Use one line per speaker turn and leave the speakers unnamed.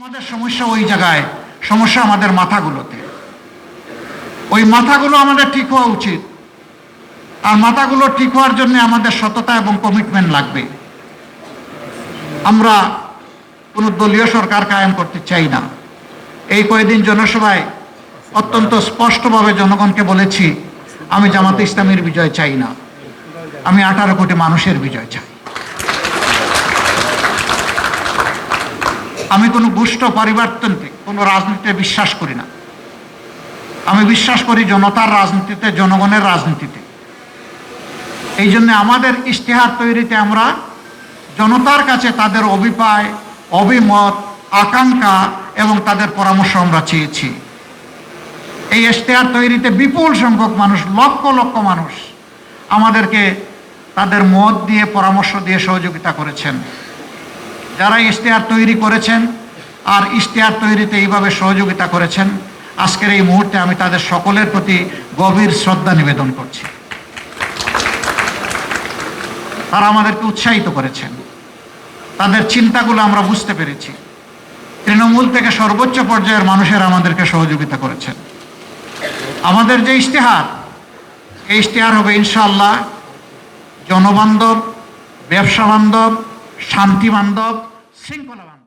আমাদের সমস্যা ওই জায়গায়, সমস্যা আমাদের মাথাগুলোতে। ওই মাথাগুলো আমাদের ঠিক হওয়া উচিত। আর মাথাগুলো ঠিক হওয়ার জন্য আমাদের সততা এবং কমিটমেন্ট লাগবে। আমরা কোনো দলীয় সরকার কায়েম করতে চাই না। এই কয়েকদিন জনসভায় অত্যন্ত স্পষ্টভাবে জনগণকে বলেছি, আমি জামাতে ইসলামীর বিজয় চাই না, আমি 18 কোটি মানুষের বিজয় চাই। আমি কোনো গোষ্ঠ পরিবর্তনকে, কোনো রাজনীতিতে বিশ্বাস করি না। আমি বিশ্বাস করি জনতার রাজনীতিতে, জনগণের রাজনীতিতে। এই জন্য আমাদের ইশতেহার তৈরিতে আমরা জনতার কাছে তাদের অভিপ্রায়, অভিমত, আকাঙ্ক্ষা এবং তাদের পরামর্শ আমরা চেয়েছি। এই ইশতেহার তৈরিতে বিপুল সংখ্যক মানুষ, লক্ষ লক্ষ মানুষ আমাদেরকে তাদের মত দিয়ে, পরামর্শ দিয়ে সহযোগিতা করেছেন। যারা ইশতেহার তৈরি করেছেন আর ইশতেহার তৈরিতে এইভাবে সহযোগিতা করেছেন, আজকের এই মুহূর্তে আমি তাদের সকলের প্রতি গভীর শ্রদ্ধা নিবেদন করছি। তারা আমাদেরকে উৎসাহিত করেছেন, তাদের চিন্তাগুলো আমরা বুঝতে পেরেছি। তৃণমূল থেকে সর্বোচ্চ পর্যায়ের মানুষেরা আমাদেরকে সহযোগিতা করেছেন। আমাদের যে ইশতেহার, এই ইশতেহার হবে ইনশাআল্লাহ জনবান্ধব, ব্যবসা বান্ধব, শান্তি বান্ধব, শৃঙ্খলা বান্ধব।